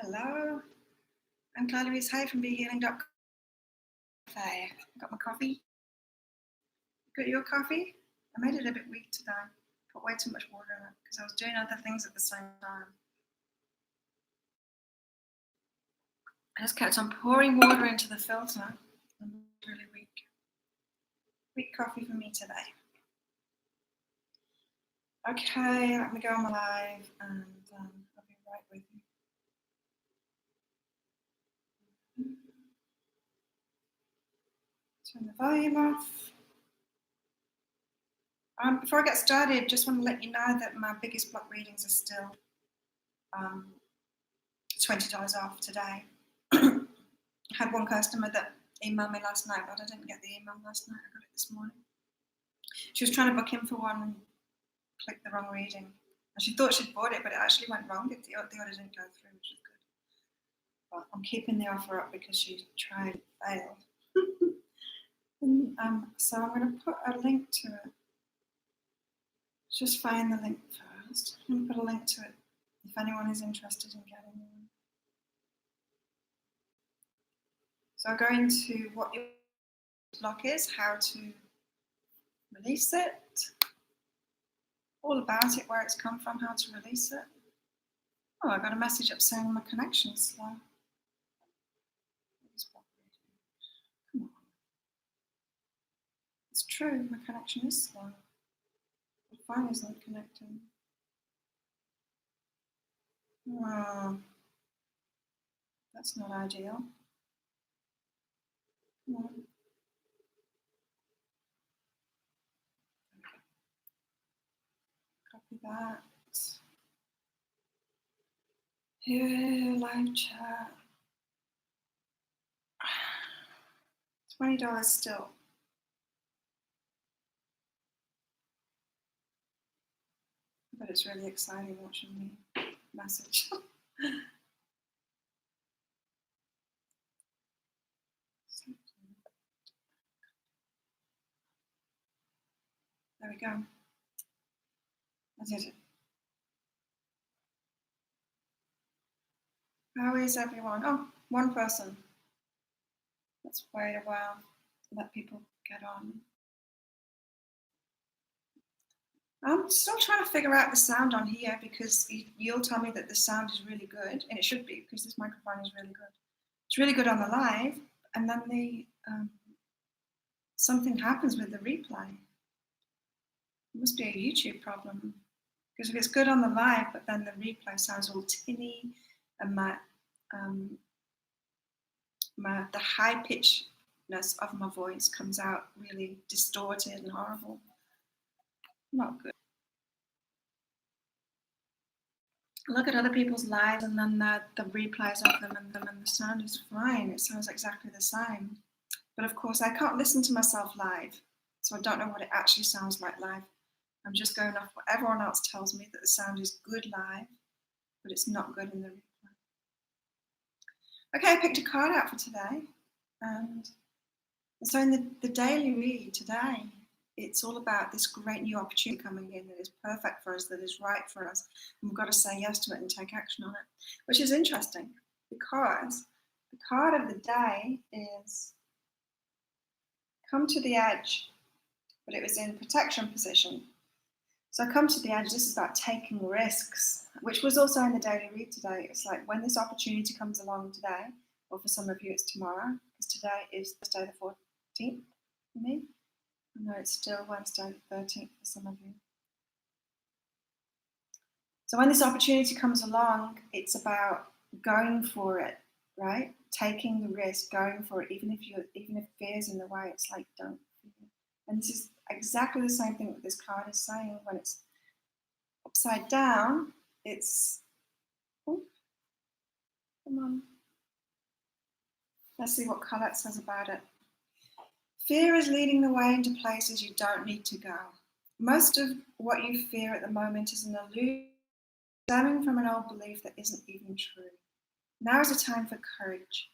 Hello, I'm Claire Louise Hay from BeHealing.com. Got my coffee. Got your coffee? I made it a bit weak today. Put way too much water in it because I was doing other things at the same time. I just kept on pouring water into the filter. I'm really weak. Weak coffee for me today. Okay, let me go on my live and I'll be right with you. Turn the volume off. Before I get started, just want to let you know that my biggest block readings are still $20 off today. I had one customer that emailed me last night, but I didn't get the email last night. I got it this morning. She was trying to book in for one and clicked the wrong reading. And she thought she'd bought it, but it actually went wrong. The order didn't go through, which is good. But I'm keeping the offer up because she tried and failed. So I'm going to put a link to it. Just find the link first. I'm going to put a link to it if anyone is interested in getting one. So I'll go into what your block is, how to release it, all about it, where it's come from, how to release it. Oh, I got a message up saying my connection's slow. Come on. It's true, my connection is slow. The phone isn't connecting. Oh, that's not ideal. Come on. Copy that. Here, live chat. $20 still. But it's really exciting watching me message. There we go. I did it. How is everyone? Oh, one person. Let's wait a while, let people get on. I'm still trying to figure out the sound on here because you'll tell me that the sound is really good, and it should be because this microphone is really good. It's really good on the live, and then something happens with the replay. It must be a YouTube problem because if it's good on the live, but then the replay sounds all tinny, and the high pitchedness of my voice comes out really distorted and horrible. Not good. Look at other people's lives and then the replays of them and the sound is fine. It sounds exactly the same. But of course, I can't listen to myself live, so I don't know what it actually sounds like live. I'm just going off what everyone else tells me, that the sound is good live, but it's not good in the replay. Okay, I picked a card out for today. And so in the daily read today, it's all about this great new opportunity coming in that is perfect for us, that is right for us. And we've got to say yes to it and take action on it, which is interesting because the card of the day is come to the edge, but it was in protection position. So come to the edge, this is about taking risks, which was also in the daily read today. It's like when this opportunity comes along today, or for some of you it's tomorrow, because today is Thursday the 14th for me. I know it's still Wednesday the 13th for some of you. So when this opportunity comes along, it's about going for it, right? Taking the risk, going for it, even if fear's in the way. It's like, don't fear. And this is exactly the same thing that this card is saying. When it's upside down, it's, oh, come on. Let's see what Colette says about it. Fear is leading the way into places you don't need to go. Most of what you fear at the moment is an illusion stemming from an old belief that isn't even true. Now is a time for courage.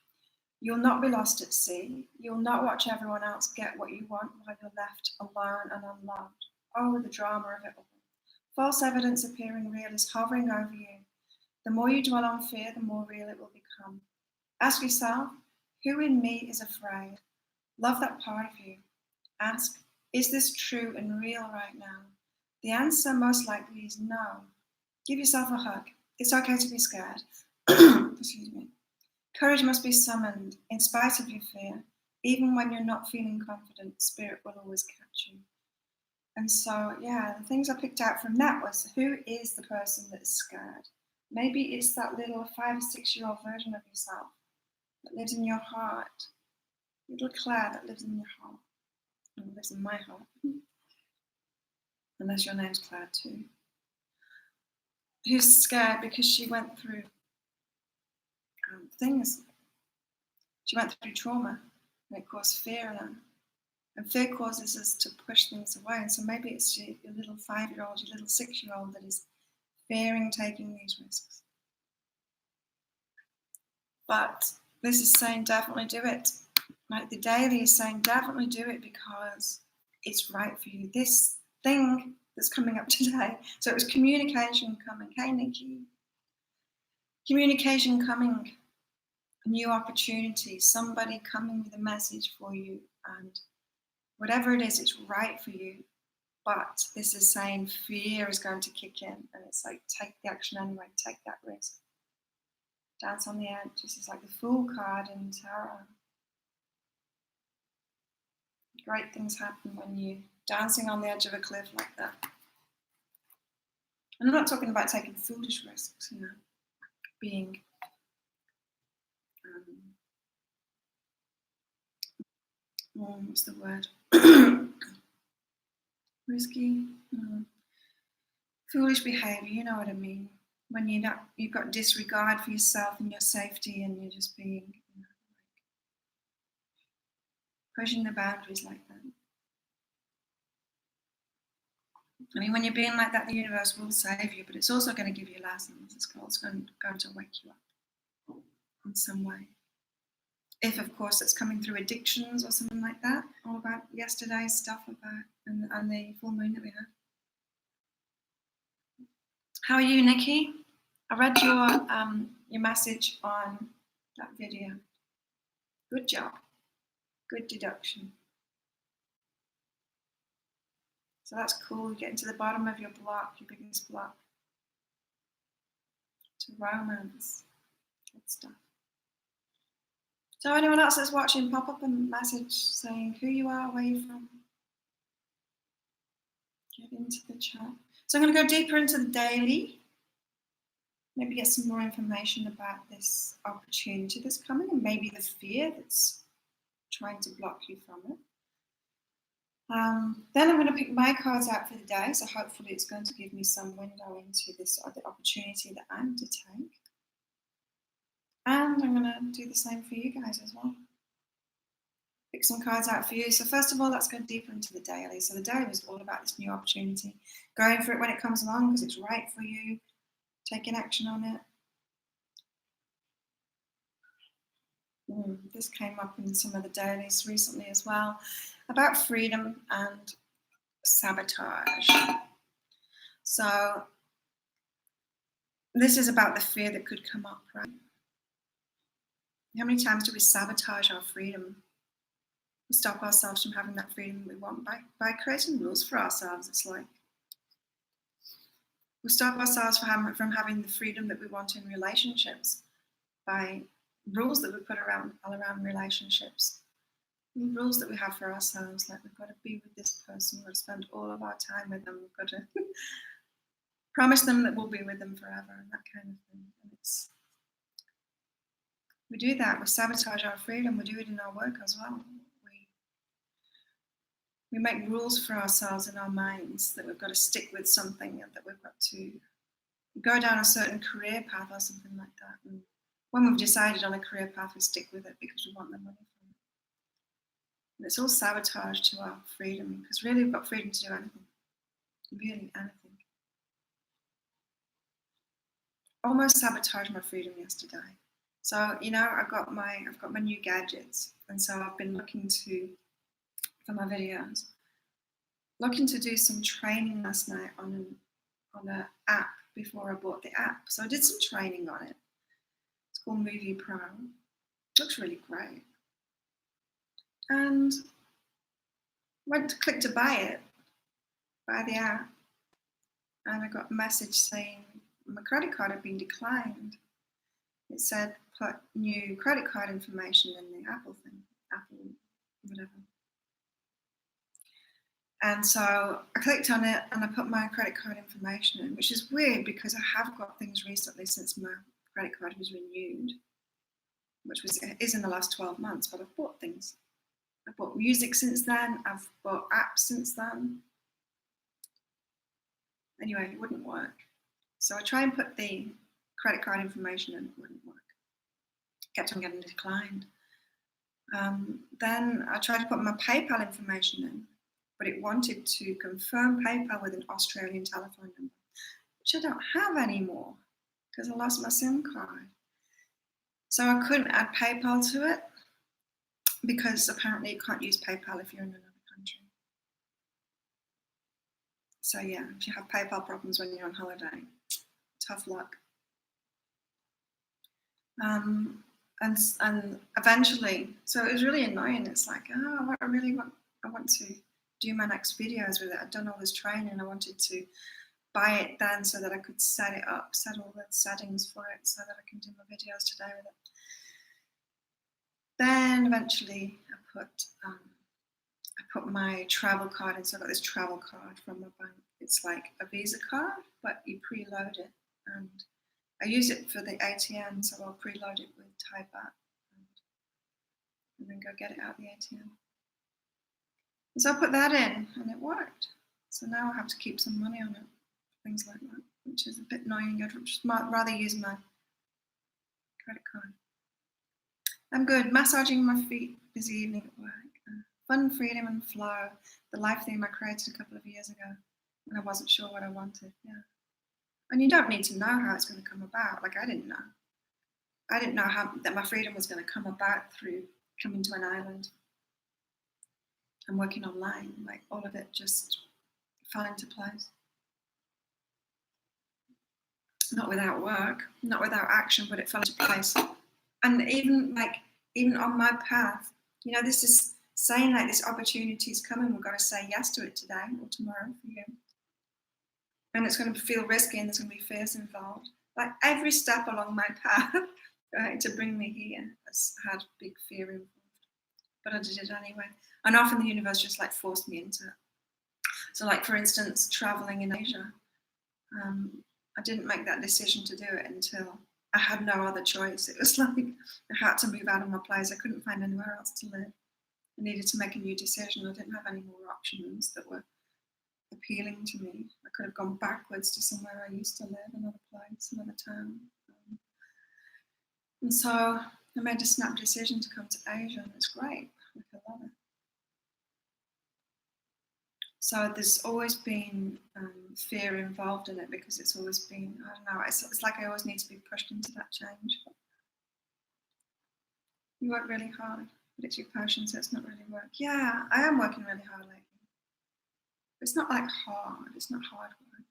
You'll not be lost at sea. You'll not watch everyone else get what you want while you're left alone and unloved. Oh, the drama of it all. False evidence appearing real is hovering over you. The more you dwell on fear, the more real it will become. Ask yourself, who in me is afraid? Love that part of you. Ask, is this true and real right now? The answer most likely is no. Give yourself a hug. It's okay to be scared. Excuse me. Courage must be summoned in spite of your fear. Even when you're not feeling confident, spirit will always catch you. And so, yeah, the things I picked out from that was, who is the person that is scared? Maybe it's that little 5 or 6 year old version of yourself that lives in your heart. Little Claire that lives in your heart. And lives in my heart. Unless your name's Claire too. Who's scared because she went through things. She went through trauma, and it caused fear in her. And fear causes us to push things away. And so maybe it's your little 5-year-old, your little 6-year-old that is fearing taking these risks. But this is saying definitely do it. Like the daily is saying definitely do it because it's right for you. This thing that's coming up today. So it was communication coming. Hey, Nikki. Communication coming. New opportunities. Somebody coming with a message for you. And whatever it is, it's right for you. But this is saying fear is going to kick in. And it's like, take the action anyway. Take that risk. Dance on the edge. This is like the Fool card in Tarot. Great things happen when you're dancing on the edge of a cliff like that. And I'm not talking about taking foolish risks, you know, being what's the word? Risky, foolish behavior. You know what I mean. When you've got disregard for yourself and your safety, and you're just being, you know, like pushing the boundaries like that. I mean, when you're being like that, the universe will save you, but it's also going to give you lessons. It's going to wake you up in some way. If, of course, it's coming through addictions or something like that, all about yesterday's stuff about and the full moon that we had. How are you, Nikki? I read your message on that video. Good job. Good deduction. So that's cool. Getting to the bottom of your block, your biggest block. To romance. Good stuff. So anyone else that's watching, pop up a message saying who you are, where you're from. Get into the chat. So I'm going to go deeper into the daily. Maybe get some more information about this opportunity that's coming and maybe the fear that's trying to block you from it. Then I'm going to pick my cards out for the day. So hopefully it's going to give me some window into this other opportunity that I'm to take. And I'm going to do the same for you guys as well. Pick some cards out for you. So first of all, let's go deeper into the daily. So the daily was all about this new opportunity. Going for it when it comes along because it's right for you. Taking action on it. This came up in some of the dailies recently as well. About freedom and sabotage. So this is about the fear that could come up, right? How many times do we sabotage our freedom? We stop ourselves from having that freedom we want by creating rules for ourselves. It's like we stop ourselves from having the freedom that we want in relationships by rules that we put all around relationships. The rules that we have for ourselves, like we've got to be with this person, we've got to spend all of our time with them, we've got to promise them that we'll be with them forever, and that kind of thing. And we do that, we sabotage our freedom, we do it in our work as well. We make rules for ourselves in our minds that we've got to stick with something and that we've got to go down a certain career path or something like that. And when we've decided on a career path, we stick with it because we want the money from it. And it's all sabotage to our freedom because really we've got freedom to do anything. Really anything. Almost sabotaged my freedom yesterday. So, you know, I've got my new gadgets, and so I've been looking for my videos. Looking to do some training last night on on an app before I bought the app. So I did some training on it. It's called Movie Pro. It looks really great. And went to click to buy the app, and I got a message saying my credit card had been declined. It said put new credit card information in the Apple whatever. And so I clicked on it and I put my credit card information in, which is weird because I have got things recently since my credit card was renewed, which is in the last 12 months, but I've bought things. I've bought music since then, I've bought apps since then. Anyway, it wouldn't work. So I tried and put the credit card information in, it wouldn't work. Kept on getting declined. Then I tried to put my PayPal information in, but it wanted to confirm PayPal with an Australian telephone number, which I don't have anymore because I lost my SIM card. So I couldn't add PayPal to it because apparently you can't use PayPal if you're in another country. So yeah, if you have PayPal problems when you're on holiday, tough luck. And eventually, so it was really annoying. It's like, oh, I want to do my next videos with it. I'd done all this training. I wanted to buy it then so that I could set it up, set all the settings for it so that I can do my videos today with it. Then eventually I put my travel card in. So I got this travel card from my bank. It's like a Visa card, but you preload it. And I use it for the ATM, so I'll preload it with Thai baht and then go get it out the ATM. And so I put that in and it worked. So now I have to keep some money on it, things like that, which is a bit annoying. I'd just rather use my credit card. I'm good. Massaging my feet this evening at work. Fun, freedom, and flow. The life theme I created a couple of years ago when I wasn't sure what I wanted. Yeah. And you don't need to know how it's going to come about. Like I didn't know. I didn't know that my freedom was going to come about through coming to an island and working online. Like all of it just fell into place. Not without work, not without action, but it fell into place. And even on my path, this is saying like this opportunity is coming. We've got to say yes to it today or tomorrow for you. And it's going to feel risky and there's going to be fears involved. Like every step along my path, right, to bring me here has had big fear involved. But I did it anyway. And often the universe just like forced me into it. So like for instance, traveling in Asia, I didn't make that decision to do it until I had no other choice. It was like I had to move out of my place. I couldn't find anywhere else to live. I needed to make a new decision. I didn't have any more options that were appealing to me. I could have gone backwards to somewhere I used to live, another place, another town. And so I made a snap decision to come to Asia, and it's great. Like, I love it. So there's always been fear involved in it because it's always been, I don't know, it's like I always need to be pushed into that change. You work really hard, but it's your passion, so it's not really work. Yeah, I am working really hard lately. It's not like hard, it's not hard work.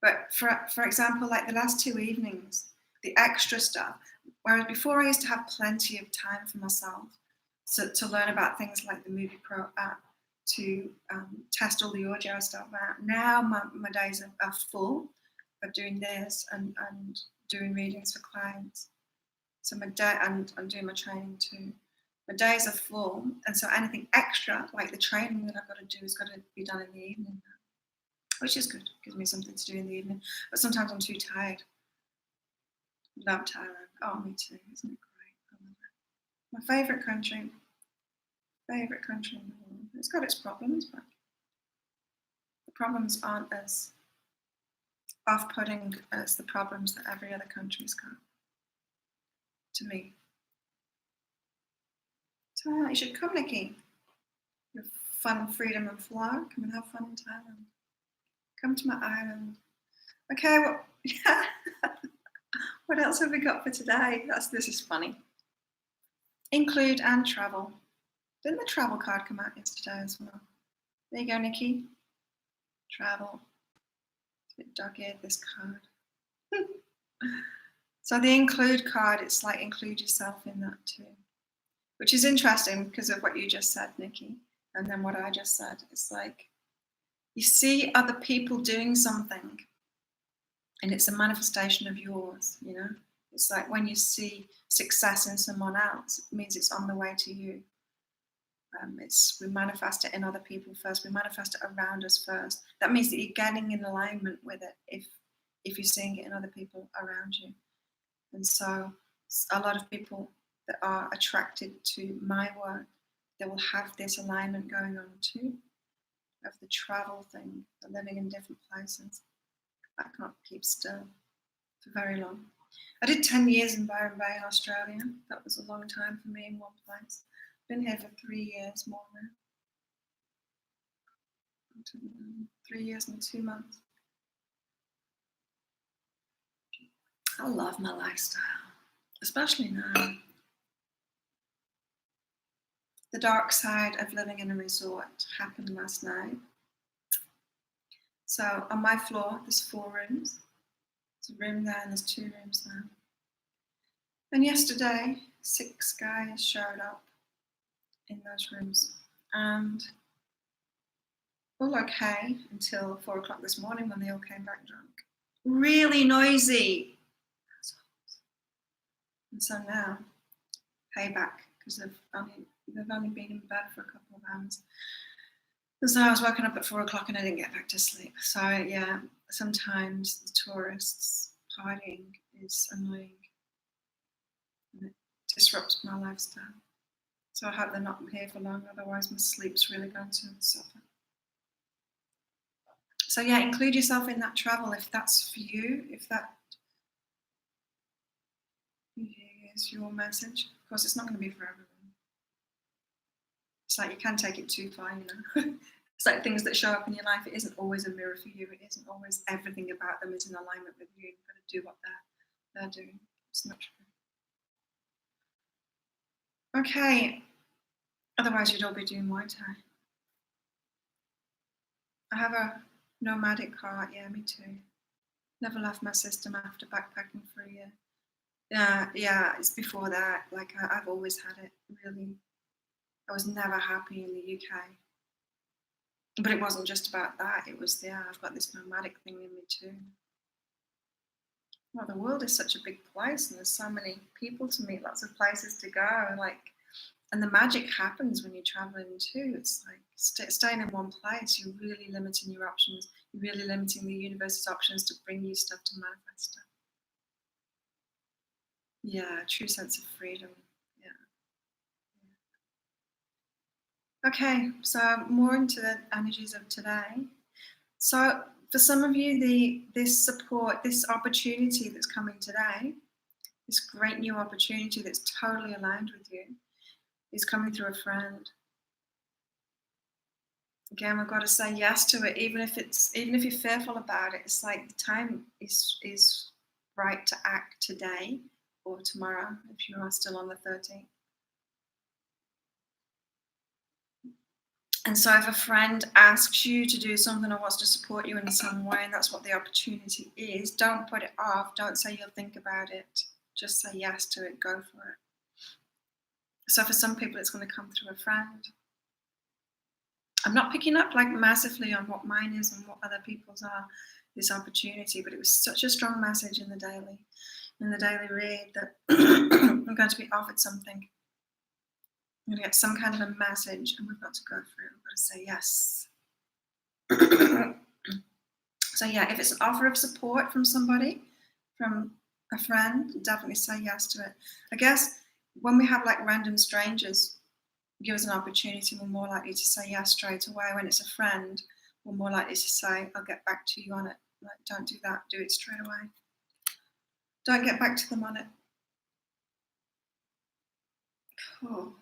But for example, like the last 2 evenings, the extra stuff, whereas before I used to have plenty of time for myself to learn about things like the Movie Pro app, to test all the audio stuff out. Now my days are full of doing this and doing readings for clients. So my day, and I'm doing my training too. My days are full, and so anything extra, like the training that I've got to do, has got to be done in the evening now, which is good. It gives me something to do in the evening. But sometimes I'm too tired. Love Thailand. Oh, me too. Isn't it great? I love it. My favourite country. Favourite country in the world. It's got its problems, but the problems aren't as off-putting as the problems that every other country's got. To me. So you should come, Nikki. With fun, freedom, and flow. Come and have fun in Thailand. Come to my island. Okay, well, yeah. What else have we got for today? This is funny. Include and travel. Didn't the travel card come out yesterday as well? There you go, Nikki. Travel. Dog-eared, this card. So the include card, it's like include yourself in that too, which is interesting because of what you just said, Nikki, and then what I just said. It's like you see other people doing something and it's a manifestation of yours, you know? It's like when you see success in someone else, it means it's on the way to you. We manifest it in other people first. We manifest it around us first. That means that you're getting in alignment with it if you're seeing it in other people around you. And so a lot of people that are attracted to my work, they will have this alignment going on too, of the travel thing, the living in different places. I can't keep still for very long. I did 10 years in Byron Bay in Australia. That was a long time for me in one place. Been here for 3 years more now. 3 years and 2 months. I love my lifestyle, especially now. The dark side of living in a resort happened last night. So on my floor, there's 4 rooms. There's a room there and there's 2 rooms now. And yesterday, 6 guys showed up in those rooms. And all okay until 4 o'clock this morning when they all came back drunk. Really noisy. And so now, payback, because they've only been in bed for a couple of hours. And so I was woken up at 4 o'clock and I didn't get back to sleep. So yeah, sometimes the tourists partying is annoying. And it disrupts my lifestyle. So I hope they're not here for long, otherwise my sleep's really going to suffer. So yeah, include yourself in that travel if that's for you, if that is your message. Of course, it's not going to be for everyone. It's like you can take it too far, you know. It's like things that show up in your life, it isn't always a mirror for you. It isn't always everything about them is in alignment with you. You've got to do what they're doing. It's not true. Okay. Otherwise, you'd all be doing Muay Thai. I have a nomadic heart. Yeah, me too. Never left my system after backpacking for a year. Yeah, it's before that. Like I've always had it. Really, I was never happy in the UK. But it wasn't just about that. It was I've got this nomadic thing in me too. Well, the world is such a big place, and there's so many people to meet, lots of places to go, and the magic happens when you're traveling too. It's like staying in one place. You're really limiting your options. You're really limiting the universe's options to bring you stuff to manifest stuff. Yeah, true sense of freedom. Yeah. Okay, so more into the energies of today. So for some of you, this support, this opportunity that's coming today, this great new opportunity that's totally aligned with you, is coming through a friend. Again, we've got to say yes to it, even if you're fearful about it. It's like the time is right to act today or tomorrow if you are still on the 13th. And so if a friend asks you to do something or wants to support you in some way, and that's what the opportunity is, don't put it off. Don't say you'll think about it. Just say yes to it. Go for it. So for some people, it's going to come through a friend. I'm not picking up like massively on what mine is and what other people's are, this opportunity, but it was such a strong message in the daily read that I'm going to be offered something. I'm going to get some kind of a message and we've got to go through it. We've got to say yes. So yeah, if it's an offer of support from somebody, from a friend, definitely say yes to it. I guess when we have like random strangers give us an opportunity, we're more likely to say yes straight away. When it's a friend, we're more likely to say, I'll get back to you on it. Like, don't do that, do it straight away. Don't get back to them on it. Cool.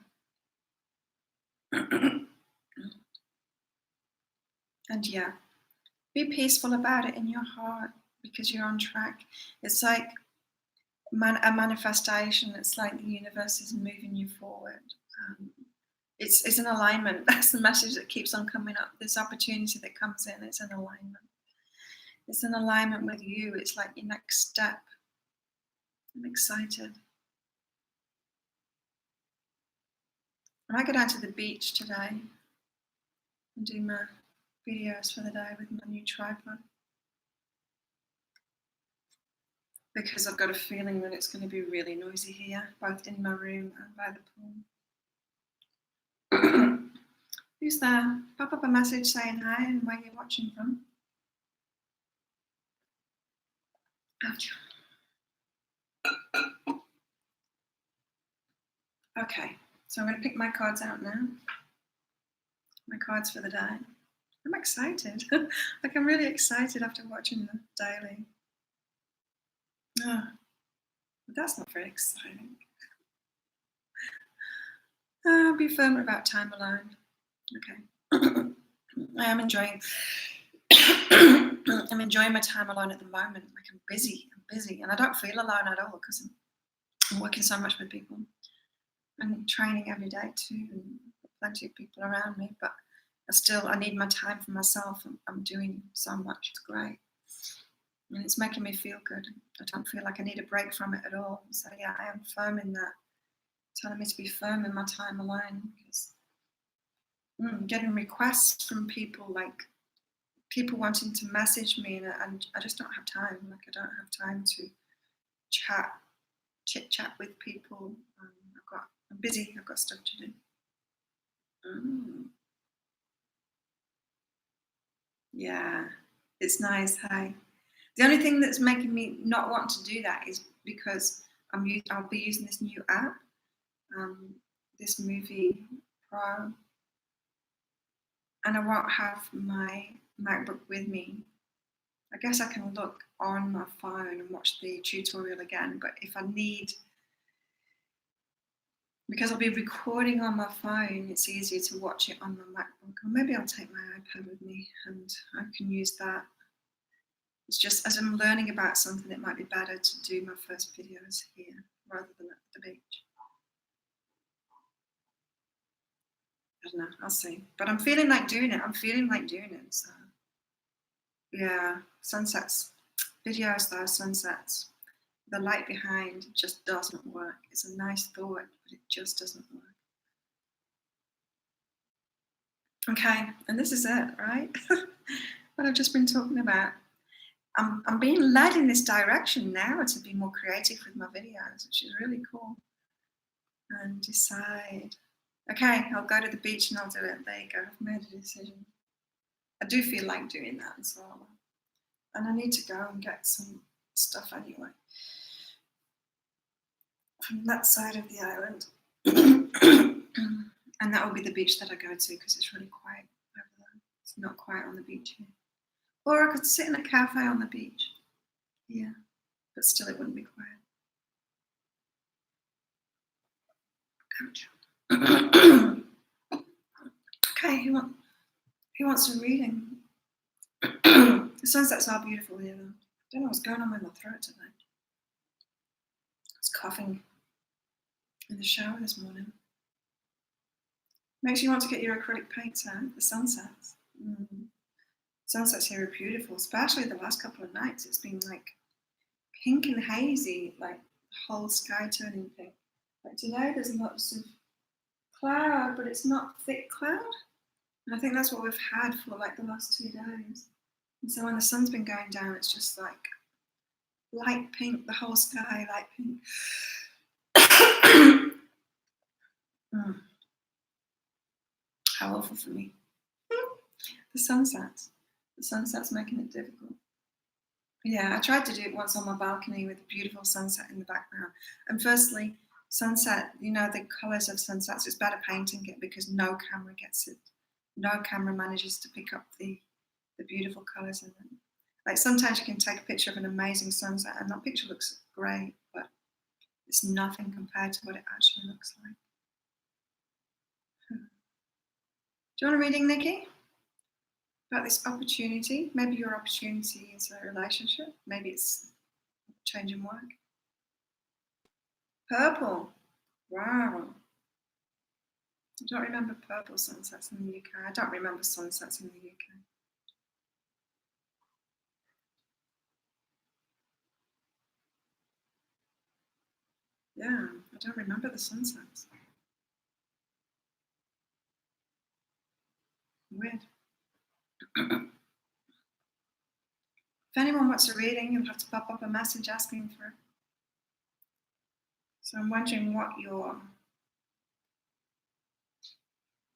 And yeah, be peaceful about it in your heart because you're on track. It's like a manifestation. It's like the universe is moving you forward. It's an alignment. That's the message that keeps on coming up. This opportunity that comes in, it's an alignment. It's in alignment with you. It's like your next step. I'm excited. I might go down to the beach today and do my videos for the day with my new tripod. Because I've got a feeling that it's going to be really noisy here, both in my room and by the pool. Who's there? Pop up a message saying hi and where you're watching from. Ouch. Okay, so I'm going to pick my cards out now. My cards for the day. I'm excited. Like, I'm really excited after watching the daily. Oh, but that's not very exciting. Be firm about time alone. Okay. I am enjoying I'm enjoying my time alone at the moment. Like, I'm busy, and I don't feel alone at all because I'm working so much with people and training every day too, and plenty of people around me, but I need my time for myself. I'm doing so much. It's great. And it's making me feel good. I don't feel like I need a break from it at all. So yeah, I am firm in that. Telling me to be firm in my time alone, because getting requests from people, like people wanting to message me, and I just don't have time. Like, I don't have time to chit chat with people. I'm busy. I've got stuff to do. Yeah, it's nice. Hi. The only thing that's making me not want to do that is because I'll be using this new app, this Movie Pro, and I won't have my MacBook with me. I guess I can look on my phone and watch the tutorial again, but if I need, because I'll be recording on my phone, it's easier to watch it on my MacBook. Or maybe I'll take my iPad with me and I can use that. It's just, as I'm learning about something, it might be better to do my first videos here rather than at the beach. I don't know, I'll see. But I'm feeling like doing it. So yeah, sunsets. Videos though, sunsets. The light behind just doesn't work. It's a nice thought, but it just doesn't work. Okay, and this is it, right? What I've just been talking about. I'm being led in this direction now to be more creative with my videos, which is really cool. And decide. Okay, I'll go to the beach and I'll do it. There you go, I've made a decision. I do feel like doing that as well. And I need to go and get some stuff anyway from that side of the island. And that will be the beach that I go to because it's really quiet over there. It's not quiet on the beach here. Or I could sit in a cafe on the beach. Yeah, but still it wouldn't be quiet. Ouch. Okay, who wants a reading? The sunsets are beautiful here though. I don't know what's going on with my throat today. I was coughing in the shower this morning. Makes you want to get your acrylic paints out, the sunsets. Sunsets here are beautiful, especially the last couple of nights. It's been like pink and hazy, like the whole sky turning pink. Like today there's lots of cloud, but it's not thick cloud. And I think that's what we've had for like the last 2 days. And so when the sun's been going down, it's just like light pink, the whole sky, light pink. How awful for me. The sunset's making it difficult. Yeah, I tried to do it once on my balcony with a beautiful sunset in the background. And firstly, sunset, the colours of sunsets, it's better painting it because no camera gets it. No camera manages to pick up the beautiful colours in it. Like sometimes you can take a picture of an amazing sunset and that picture looks great, but it's nothing compared to what it actually looks like. Do you want a reading, Nikki? About this opportunity? Maybe your opportunity is a relationship. Maybe it's change in work. Purple. Wow. I don't remember purple sunsets in the UK. I don't remember sunsets in the UK. Yeah, I don't remember the sunsets. Weird. If anyone wants a reading, you'll have to pop up a message asking for it. So I'm wondering what your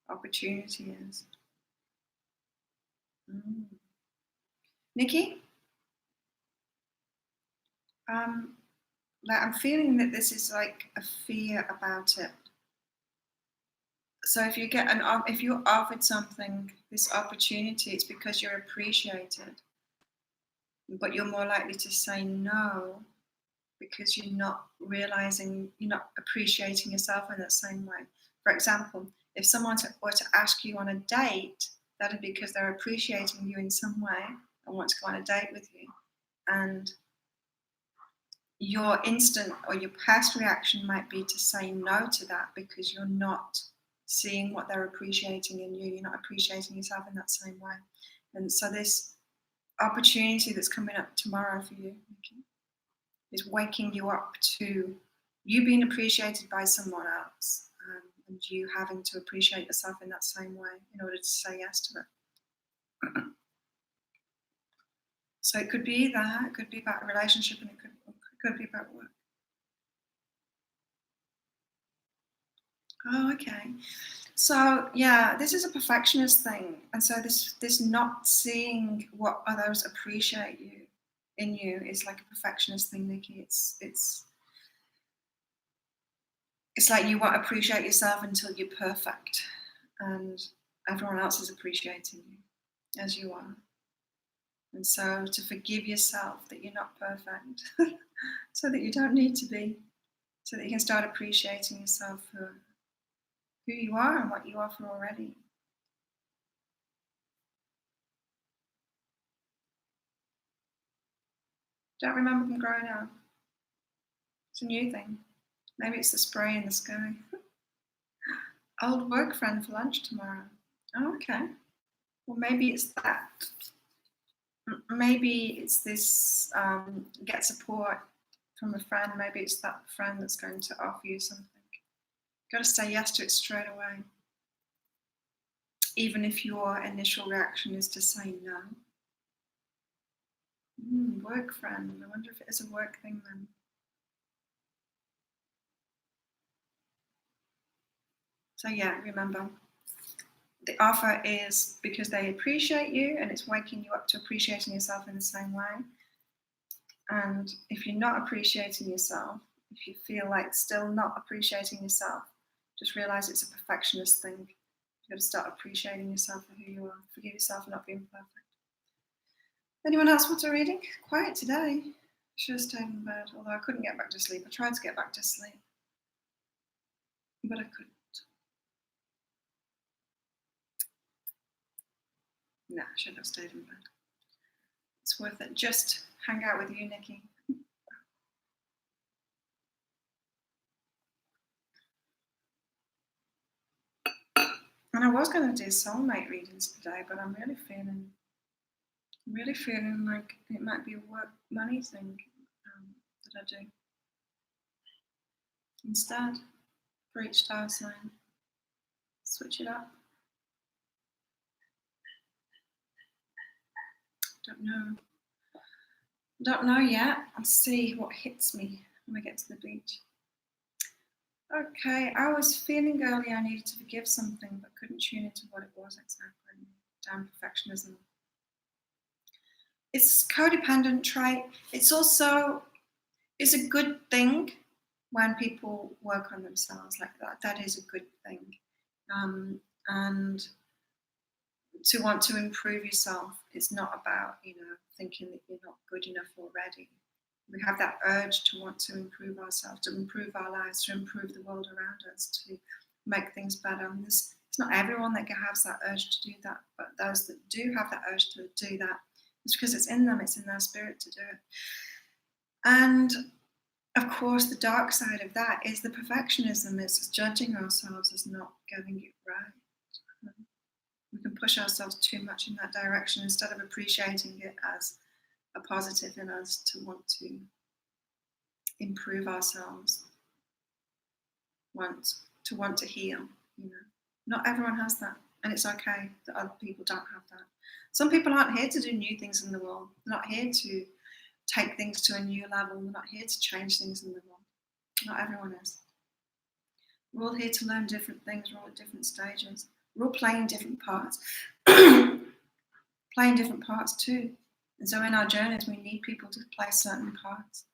opportunity is. Nikki? Like I'm feeling that this is like a fear about it. So if you're offered something, this opportunity, it's because you're appreciated. But you're more likely to say no because you're not appreciating yourself in that same way. For example, if someone were to ask you on a date, that'd be because they're appreciating you in some way and want to go on a date with you. And your instant or your past reaction might be to say no to that because you're not seeing what they're appreciating in you. You're not appreciating yourself in that same way. And so this opportunity that's coming up tomorrow for you, okay, is waking you up to you being appreciated by someone else, and you having to appreciate yourself in that same way in order to say yes to it. So it could be that, it could be about a relationship, and it could be about work. Oh, okay. So yeah, this is a perfectionist thing, and so this not seeing what others appreciate in you is like a perfectionist thing, Nikki. It's like you won't appreciate yourself until you're perfect, and everyone else is appreciating you as you are. And so to forgive yourself that you're not perfect, so that you don't need to be, so that you can start appreciating yourself for who you are and what you offer already. Don't remember them growing up. It's a new thing. Maybe it's the spray in the sky. Old work friend for lunch tomorrow. Oh, okay. Well, maybe it's that. Maybe it's this get support from a friend. Maybe it's that friend that's going to offer you something. You've got to say yes to it straight away. Even if your initial reaction is to say no. Work friend. I wonder if it is a work thing then. So yeah, remember, the offer is because they appreciate you, and it's waking you up to appreciating yourself in the same way. And if you're not appreciating yourself, if you feel like still not appreciating yourself, just realize it's a perfectionist thing. You've got to start appreciating yourself for who you are. Forgive yourself for not being perfect. Anyone else want a reading? Quiet today. I should have stayed in bed, although I couldn't get back to sleep. I tried to get back to sleep, but I couldn't. Nah, I should have stayed in bed. It's worth it. Just hang out with you, Nikki. And I was going to do soulmate readings today, but I'm really feeling like it might be a work money thing that I do. Instead, for each star sign, switch it up. Don't know yet. I'll see what hits me when I get to the beach. Okay, I was feeling earlier I needed to forgive something, but couldn't tune into what it was exactly. Damn perfectionism. It's codependent trait. It's a good thing when people work on themselves like that. That is a good thing. And to want to improve yourself is not about, thinking that you're not good enough already. We have that urge to want to improve ourselves, to improve our lives, to improve the world around us, to make things better. And it's not everyone that has that urge to do that, but those that do have that urge to do that, it's because it's in them, it's in their spirit to do it. And of course, the dark side of that is the perfectionism. It's judging ourselves as not getting it right. We can push ourselves too much in that direction instead of appreciating it as a positive in us to want to improve ourselves. want to heal. Not everyone has that, and it's okay that other people don't have that. Some people aren't here to do new things in the world. They're not here to take things to a new level. They're not here to change things in the world. Not everyone is. We're all here to learn different things. We're all at different stages. We're all playing different parts. Playing different parts too. And so in our journeys, we need people to play certain parts,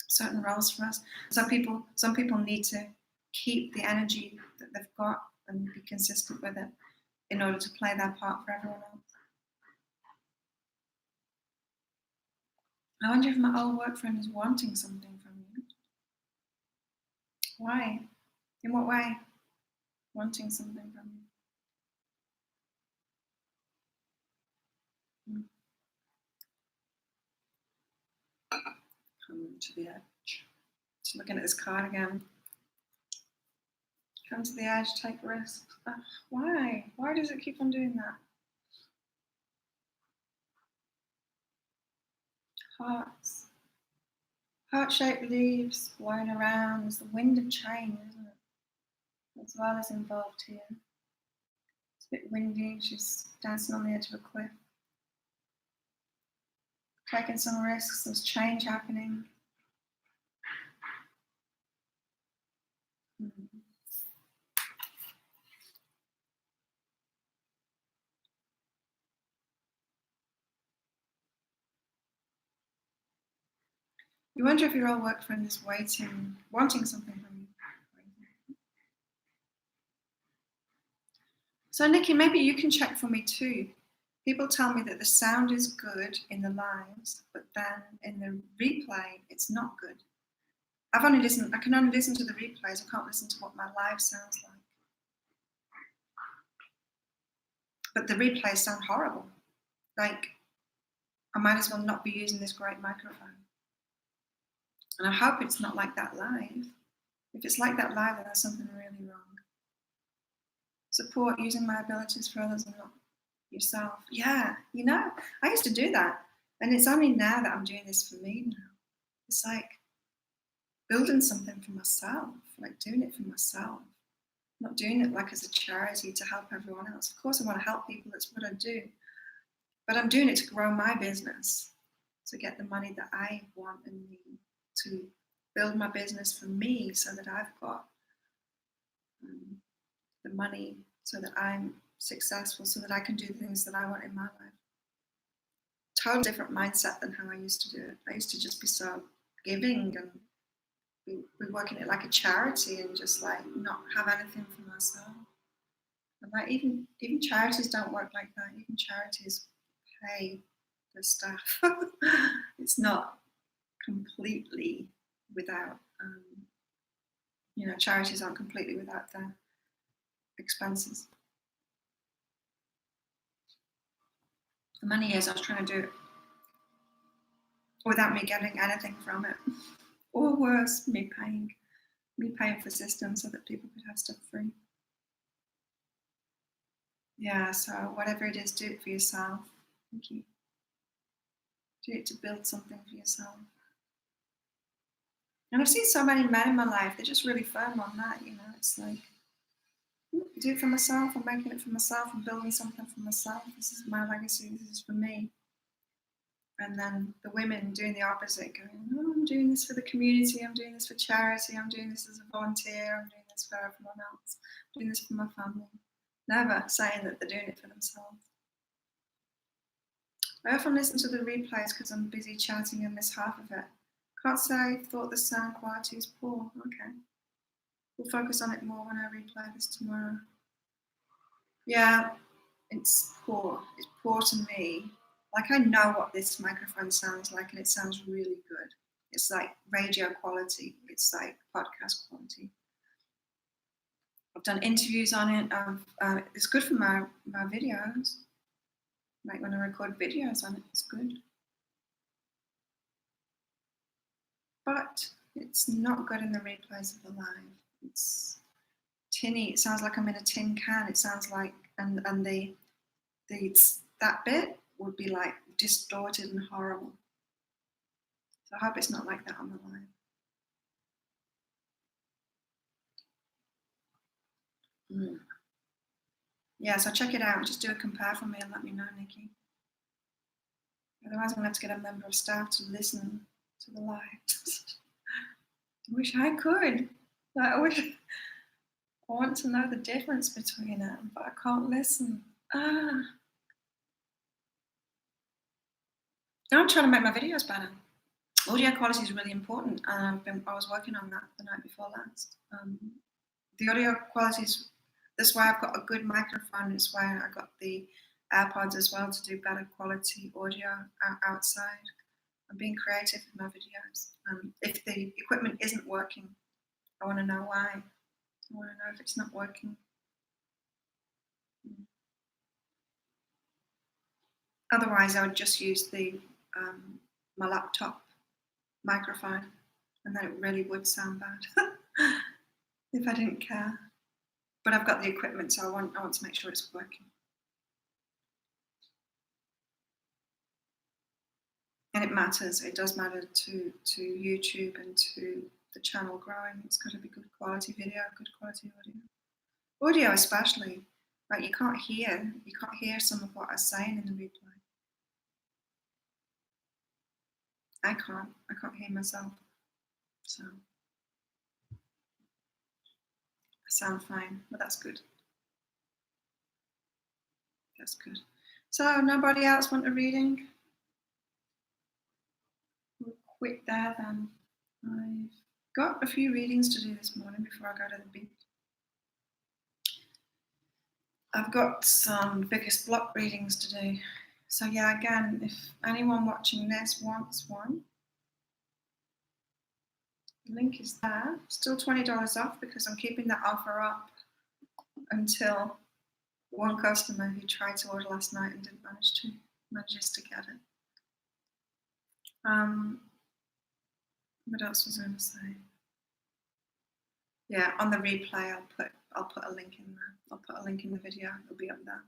certain roles for us. Some people need to keep the energy that they've got and be consistent with it in order to play their part for everyone else. I wonder if my old work friend is wanting something from you. Why? In what way? Wanting something from you. Come to the edge. Just looking at this card again. Come to the edge, take risks. Why? Why does it keep on doing that? Hearts. Heart-shaped leaves blowing around. There's the wind of change, isn't it? As well as involved here. It's a bit windy. She's dancing on the edge of a cliff. Taking some risks. There's change happening. You wonder if your old work friend is wanting something from you. So Nikki, maybe you can check for me too. People tell me that the sound is good in the lives, but then in the replay, it's not good. I can only listen to the replays. I can't listen to what my live sounds like. But the replays sound horrible. Like, I might as well not be using this great microphone. And I hope it's not like that live. If it's like that live, then there's something really wrong. Support using my abilities for others and not yourself. Yeah, I used to do that. And it's only now that I'm doing this for me now. It's like building something for myself, like doing it for myself. Not doing it like as a charity to help everyone else. Of course I want to help people, that's what I do. But I'm doing it to grow my business, to get the money that I want and need, to build my business for me so that I've got the money so that I'm successful, so that I can do the things that I want in my life. Totally different mindset than how I used to do it. I used to just be so giving and be working it like a charity and just like not have anything for myself. And like even charities don't work like that. Even charities pay their staff. It's not completely without, charities aren't completely without their expenses. For many years I was trying to do it without me getting anything from it. Or worse, me paying for systems so that people could have stuff free. Yeah, so whatever it is, do it for yourself. Thank you. Do it to build something for yourself. And I've seen so many men in my life, they're just really firm on that, it's like, do it for myself, I'm making it for myself, I'm building something for myself, this is my legacy, this is for me. And then the women doing the opposite, going, oh, I'm doing this for the community, I'm doing this for charity, I'm doing this as a volunteer, I'm doing this for everyone else, I'm doing this for my family. Never saying that they're doing it for themselves. I often listen to the replays because I'm busy chatting and miss half of it. Can't say I thought the sound quality is poor. Okay. We'll focus on it more when I replay this tomorrow. Yeah, it's poor. It's poor to me. Like I know what this microphone sounds like and it sounds really good. It's like radio quality. It's like podcast quality. I've done interviews on it. It's good for my videos. Like when I record videos on it, it's good. But it's not good in the replays of the live. It's tinny. It sounds like I'm in a tin can. It sounds like, and that bit would be like distorted and horrible. So I hope it's not like that on the live. Yeah, so check it out. Just do a compare for me and let me know, Nikki. Otherwise, I'm going to have to get a member of staff to listen to the live. I wish I could. I want to know the difference between them, but I can't listen. I'm trying to make my videos better. Audio quality is really important, and I was working on that the night before last. The audio quality is, that's why I've got a good microphone. It's why I got the AirPods as well, to do better quality audio outside. I'm being creative with my videos. If the equipment isn't working, I want to know why. I want to know if it's not working. Otherwise, I would just use the my laptop microphone, and then it really would sound bad if I didn't care. But I've got the equipment, so I want to make sure it's working. And it matters. It does matter to YouTube and to the channel growing. It's got to be good quality video, good quality audio. Audio especially, like you can't hear some of what I'm saying in the replay. I can't hear myself. So I sound fine, but that's good. That's good. So nobody else want a reading? We'll quit there then. I've got a few readings to do this morning before I go to the beach. I've got some biggest block readings to do. So yeah, again, if anyone watching this wants one, the link is there. Still $20 off because I'm keeping that offer up until one customer who tried to order last night and didn't manages to get it. What else was I going to say? Yeah, on the replay, I'll put a link in there. I'll put a link in the video. It'll be up there.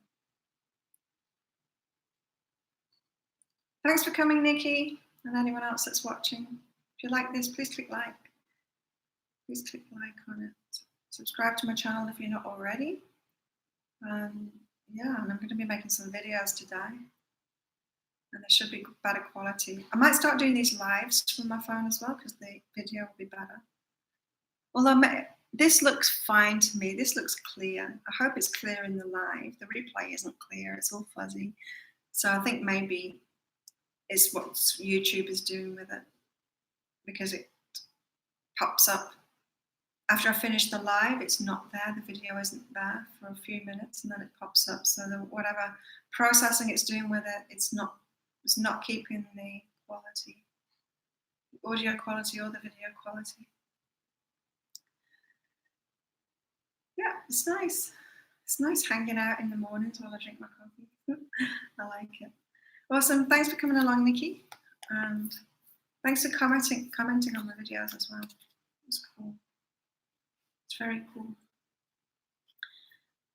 Thanks for coming, Nikki, and anyone else that's watching. If you like this, please click like. Please click like on it. Subscribe to my channel if you're not already. Yeah, and I'm going to be making some videos today. And they should be better quality. I might start doing these lives from my phone as well, because the video will be better. Although this looks fine to me. This looks clear. I hope it's clear in the live. The replay isn't clear. It's all fuzzy. So I think maybe it's what YouTube is doing with it, because it pops up. After I finish the live, it's not there. The video isn't there for a few minutes, and then it pops up. So whatever processing it's doing with it, it's not keeping the quality, the audio quality or the video quality. Yeah, it's nice. It's nice hanging out in the mornings while I drink my coffee. I like it. Awesome. Thanks for coming along, Nikki. And thanks for commenting on the videos as well. It's cool. It's very cool.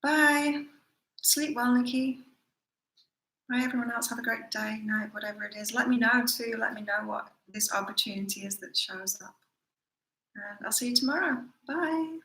Bye. Sleep well, Nikki. Bye, everyone else. Have a great day, night, whatever it is. Let me know too. Let me know what this opportunity is that shows up. And I'll see you tomorrow. Bye.